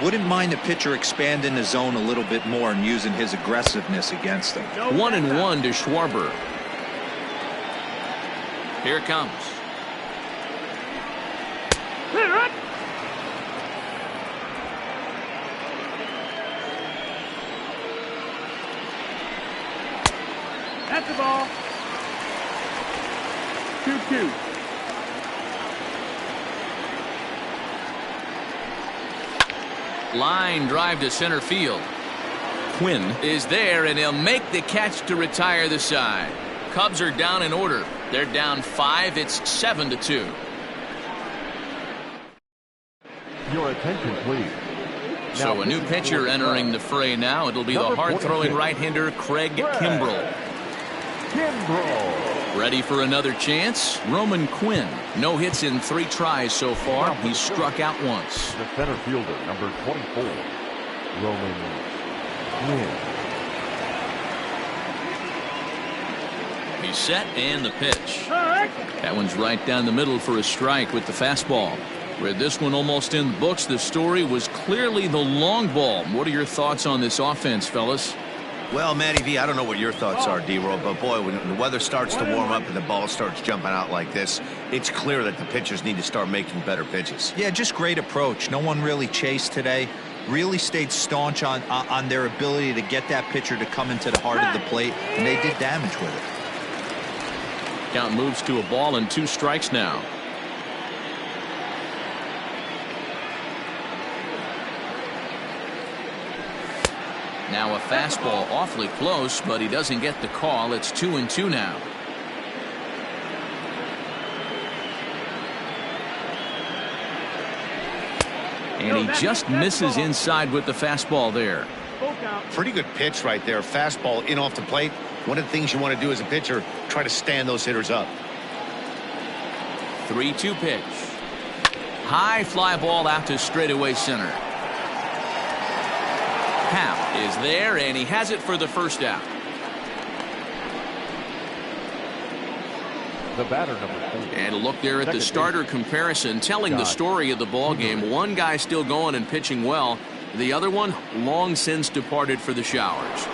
Speaker 4: Wouldn't mind the pitcher expanding the zone a little bit more and using his aggressiveness against them.
Speaker 1: 1-1 to Schwarber. Here it comes.
Speaker 5: That's the ball. 2-2.
Speaker 1: Line drive to center field. Quinn is there, and he'll make the catch to retire the side. Cubs are down in order. They're down 5. It's 7-2.
Speaker 3: Your attention, please.
Speaker 1: So a new pitcher entering the fray now. It'll be the hard-throwing right-hander Craig Kimbrell. Ready for another chance? Roman Quinn. No hits in 3 tries so far. He's struck out once.
Speaker 3: The center fielder, number 24, Roman Quinn.
Speaker 1: He's set, and the pitch. That one's right down the middle for a strike with the fastball. With this one almost in the books, the story was clearly the long ball. What are your thoughts on this offense, fellas?
Speaker 2: Well, Matty V, I don't know what your thoughts are, D-Roll, but boy, when the weather starts to warm up and the ball starts jumping out like this, it's clear that the pitchers need to start making better pitches.
Speaker 4: Yeah, just great approach. No one really chased today. Really stayed staunch on their ability to get that pitcher to come into the heart of the plate, and they did damage with it.
Speaker 1: Count moves to a ball and 2 strikes now. Now a fastball awfully close, but he doesn't get the call. It's 2-2 now. And he just misses inside with the fastball there.
Speaker 2: Pretty good pitch right there. Fastball in off the plate. One of the things you want to do as a pitcher, try to stand those hitters up.
Speaker 1: 3-2 pitch. High fly ball out to straightaway center. Happ is there, and he has it for the first out.
Speaker 3: The batter, number 4.
Speaker 1: And a look there at the starter comparison, telling the story of the ball game. One guy still going and pitching well. The other one long since departed for the showers.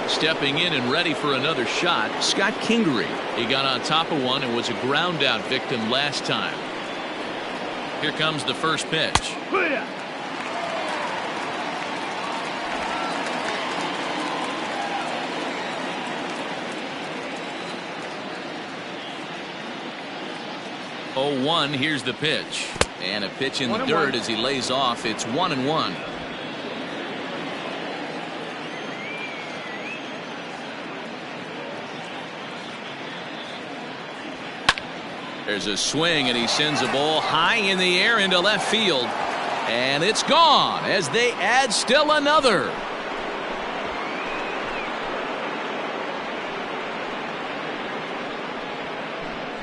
Speaker 1: Stepping in and ready for another shot, Scott Kingery. He got on top of one and was a ground out victim last time. Here comes the first pitch. 0-1. Here's the pitch. And a pitch in the dirt as he lays off. It's 1-1. There's a swing, and he sends a ball high in the air into left field. And it's gone as they add still another.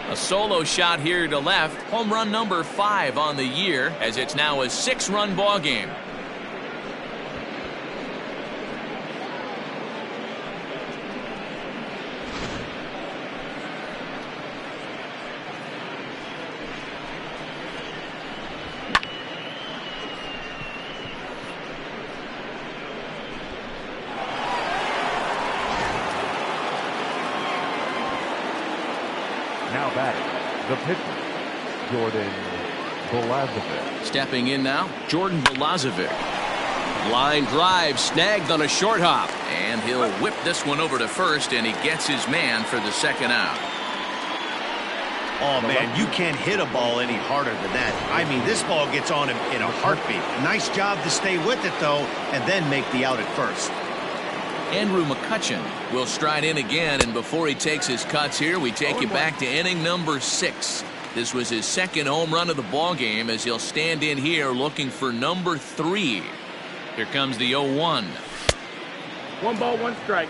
Speaker 1: A solo shot here to left. Home run number 5 on the year, as it's now a 6-run ball game.
Speaker 3: Now batting, the pitcher, Jordan Balazovic.
Speaker 1: Stepping in now, Jordan Balazovic.
Speaker 6: Line drive snagged on a short hop.
Speaker 1: And he'll whip this one over to first, and he gets his man for the second out.
Speaker 2: Oh, man, you can't hit a ball any harder than that. I mean, this ball gets on him in a heartbeat. Nice job to stay with it, though, and then make the out at first.
Speaker 1: Andrew McCutcheon will stride in again, and before he takes his cuts here, we take you back to inning number 6. This was his second home run of the ball game as he'll stand in here looking for number 3. Here comes the 0-1.
Speaker 5: 1 ball, 1 strike.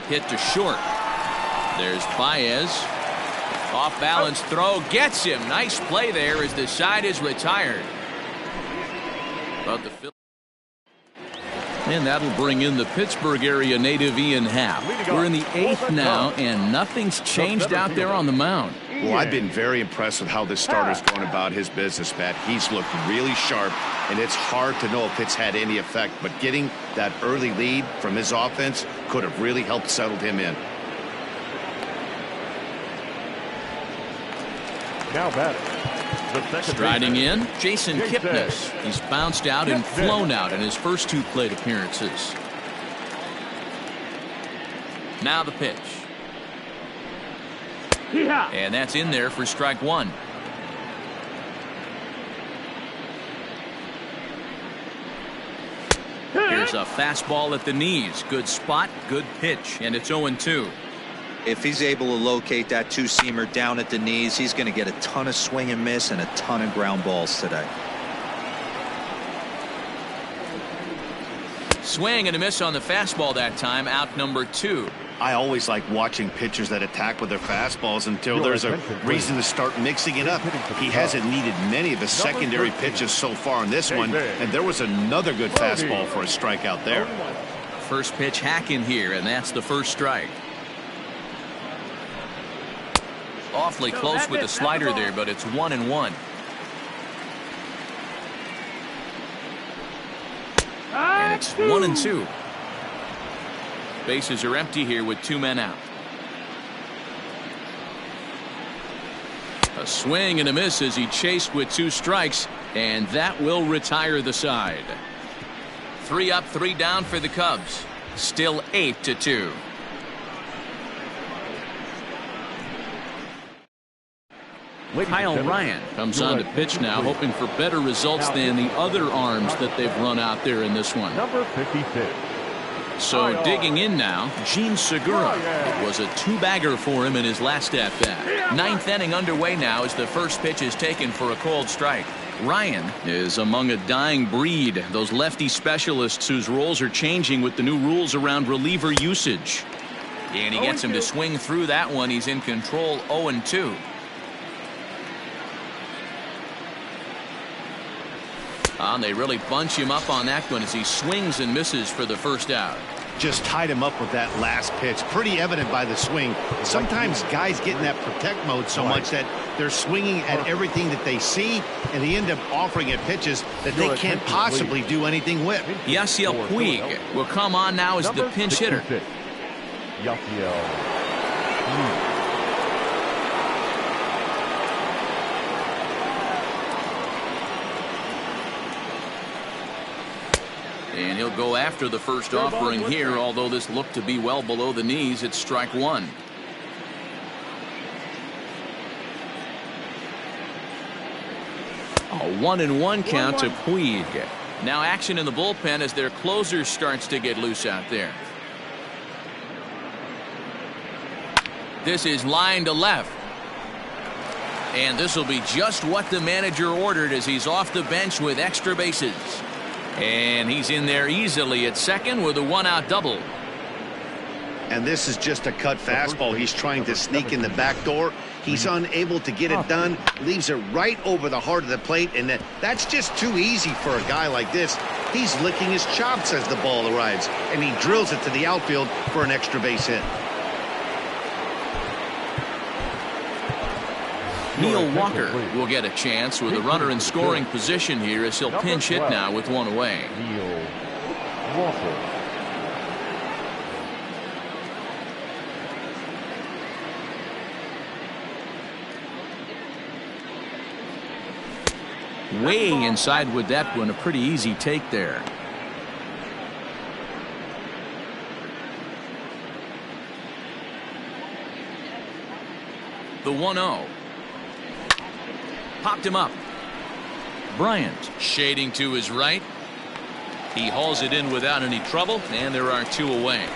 Speaker 1: Hit to short. There's Baez. Off balance throw gets him. Nice play there as the side is retired. But the and that'll bring in the Pittsburgh area native Ian Happ. We're in the 8th now, and nothing's changed out there on the mound.
Speaker 2: Well, I've been very impressed with how this starter's going about his business, Matt. He's looked really sharp, and it's hard to know if it's had any effect. But getting that early lead from his offense could have really helped settle him in.
Speaker 3: Now batting, the second
Speaker 1: Striding
Speaker 3: baseman,
Speaker 1: in, Jason Kipnis. He's bounced out and flown out in his first 2 plate appearances. Now the pitch. And that's in there for strike 1. Here's a fastball at the knees. Good spot, good pitch, and it's 0-2.
Speaker 4: If he's able to locate that 2-seamer down at the knees, he's going to get a ton of swing and miss and a ton of ground balls today.
Speaker 1: Swing and a miss on the fastball that time. Out number 2.
Speaker 2: I always like watching pitchers that attack with their fastballs until there's a reason to start mixing it up. He hasn't needed many of his secondary pitches so far in this one, and there was another good fastball for a strikeout there.
Speaker 1: First pitch hacking here, and that's the first strike. Awfully close with the slider there, but it's 1-1. And it's 1-2. Bases are empty here with 2 men out. A swing and a miss as he chased with 2 strikes, and that will retire the side. 3 up, 3 down for the Cubs. Still 8-2. Kyle Ryan comes on to pitch now, hoping for better results than the other arms that they've run out there in this one.
Speaker 3: number 56.
Speaker 1: So digging in now, Gene Segura. It was a 2-bagger for him in his last at-bat. 9th inning underway now as the first pitch is taken for a cold strike. Ryan is among a dying breed, those lefty specialists whose roles are changing with the new rules around reliever usage. And he gets him to swing through that one. He's in control, 0-2. They really bunch him up on that one as he swings and misses for the first out.
Speaker 2: Just tied him up with that last pitch. Pretty evident by the swing. Sometimes guys get in that protect mode so much that they're swinging at everything that they see, and they end up offering at pitches that they can't possibly do anything with.
Speaker 1: Yasiel Puig will come on now as the pinch hitter.
Speaker 3: Yasiel Puig.
Speaker 1: And he'll go after the first offering here, although this looked to be well below the knees. It's strike 1. A 1-1 count to Puig. Now action in the bullpen as their closer starts to get loose out there. This is line to left. And this will be just what the manager ordered as he's off the bench with extra bases. And he's in there easily at second with a 1-out double.
Speaker 2: And this is just a cut fastball. He's trying to sneak in the back door. He's unable to get it done, leaves it right over the heart of the plate, and that's just too easy for a guy like this. He's licking his chops as the ball arrives, and he drills it to the outfield for an extra base hit.
Speaker 1: Neil Walker will get a chance with a runner in scoring position here as he'll pinch hit now with one away.
Speaker 3: Neil Walker.
Speaker 1: Way inside with that one, a pretty easy take there. The 1-0. Popped him up. Bryant shading to his right. He hauls it in without any trouble, and there are two away.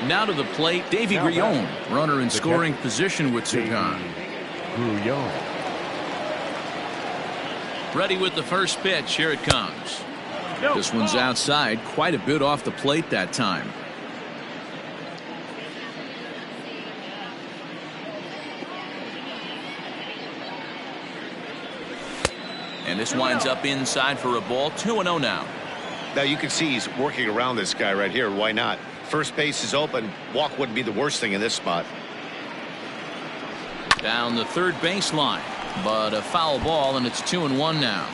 Speaker 1: Now to the plate, Davy Grion, runner in scoring position with two gone. Ready with the first pitch. Here it comes. This one's outside, quite a bit off the plate that time. And this winds up inside for a ball. 2-0 now.
Speaker 2: Now you can see he's working around this guy right here. Why not? First base is open. Walk wouldn't be the worst thing in this spot.
Speaker 1: Down the third baseline, but a foul ball, and it's 2-1 now.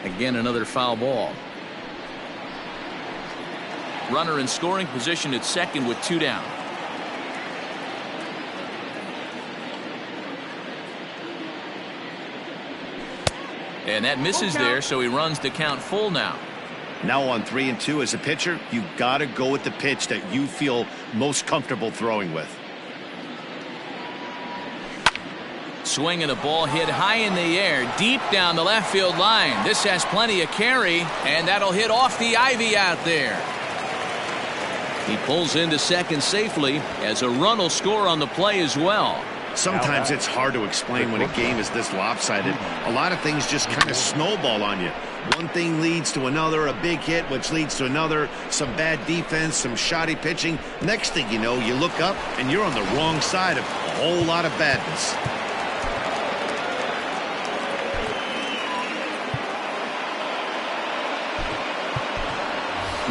Speaker 1: Again, another foul ball. Runner in scoring position at second with two down. And that misses there, so he runs the count full now.
Speaker 2: Now on 3-2 as a pitcher, you got to go with the pitch that you feel most comfortable throwing with.
Speaker 1: Swinging a ball hit high in the air, deep down the left field line. This has plenty of carry, and that'll hit off the ivy out there. He pulls into second safely as a run will score on the play as well.
Speaker 2: Sometimes it's hard to explain when a game is this lopsided. A lot of things just kind of snowball on you. One thing leads to another, a big hit, which leads to another, some bad defense, some shoddy pitching. Next thing you know, you look up and you're on the wrong side of a whole lot of badness.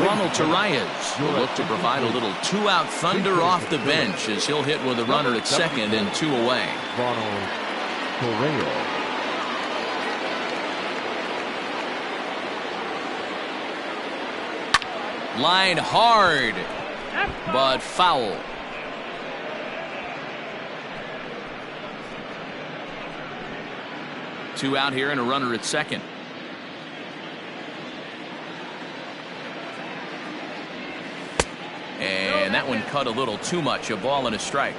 Speaker 1: Ronald Torreyes will look to provide a little two-out thunder off the bench as he'll hit with a runner at second and two away.
Speaker 3: Ronald Torreyes.
Speaker 1: Line hard, but foul. Two out here and a runner at second. And that one cut a little too much. A ball and a strike.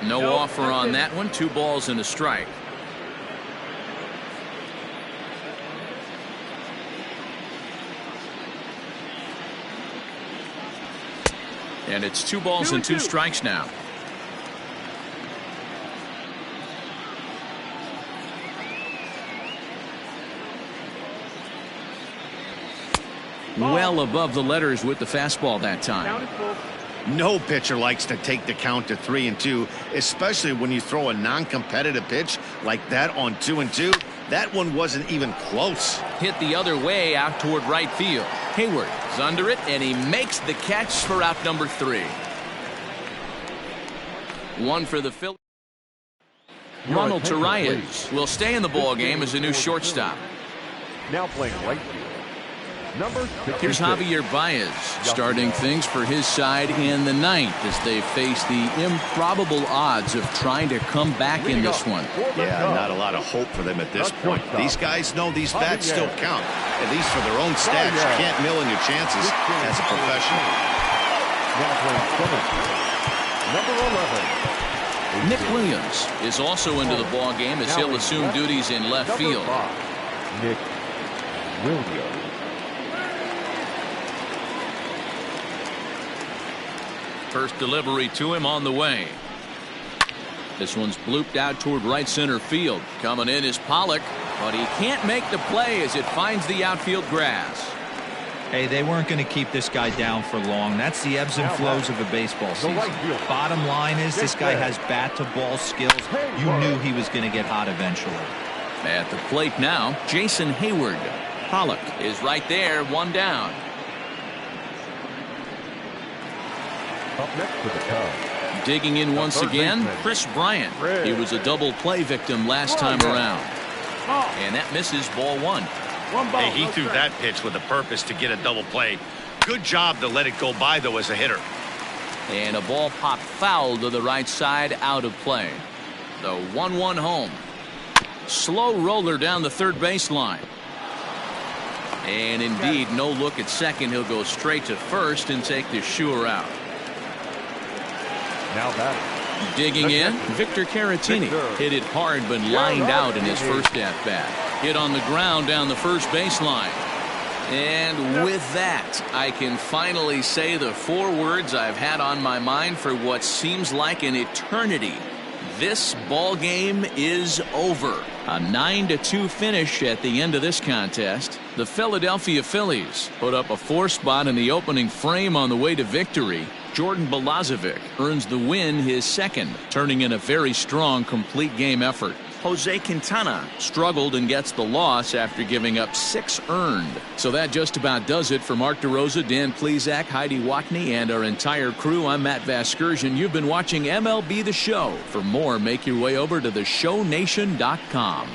Speaker 1: No offer on that one. 2 balls and a strike. And it's 2 balls and 2 strikes now. Well above the letters with the fastball that time.
Speaker 2: No pitcher likes to take the count to 3-2, especially when you throw a non-competitive pitch like that on 2-2. That one wasn't even close.
Speaker 1: Hit the other way out toward right field. Hayward is under it, and he makes the catch for out number 3. One for the Phillies. Ronald Torreyes will stay in the ball game as a new shortstop.
Speaker 3: Now playing right field.
Speaker 1: Here's Javier Baez starting things for his side in the 9th as they face the improbable odds of trying to come back in this one.
Speaker 2: Yeah, not a lot of hope for them at this point. These guys know these bats still count, at least for their own stats. You can't mill in your chances as a professional.
Speaker 3: Number 11.
Speaker 1: Nick Williams is also into the ball game as he'll assume duties in left field.
Speaker 3: Nick Williams.
Speaker 1: First delivery to him on the way. This one's blooped out toward right center field. Coming in is Pollock, but he can't make the play as it finds the outfield grass.
Speaker 4: Hey, they weren't going to keep this guy down for long. That's the ebbs and flows of a baseball season. Bottom line is this guy has bat-to-ball skills. You knew he was going to get hot eventually.
Speaker 1: At the plate now, Jason Hayward. Pollock is right there, one down.
Speaker 3: Up next for the Cubs.
Speaker 1: Digging in once again, Chris Bryant. He was a double play victim last time around. And that misses, ball one.
Speaker 2: Hey, he threw that pitch with a purpose to get a double play. Good job to let it go by, though, as a hitter.
Speaker 1: And a ball popped foul to the right side, out of play. The 1-1 home. Slow roller down the third baseline. And indeed, no look at second. He'll go straight to first and take the sure out.
Speaker 3: Now batting.
Speaker 1: Digging in, Victor Caratini. Hit it hard but lined out in his first at-bat. Hit on the ground down the first baseline. And with that, I can finally say the 4 words I've had on my mind for what seems like an eternity. This ball game is over. A 9-2 finish at the end of this contest. The Philadelphia Phillies put up a 4 spot in the opening frame on the way to victory. Jordan Balazovic earns the win, his second, turning in a very strong complete game effort. Jose Quintana struggled and gets the loss after giving up 6 earned. So that just about does it for Mark DeRosa, Dan Plesac, Heidi Watney, and our entire crew. I'm Matt Vasgersian. You've been watching MLB The Show. For more, make your way over to theshownation.com.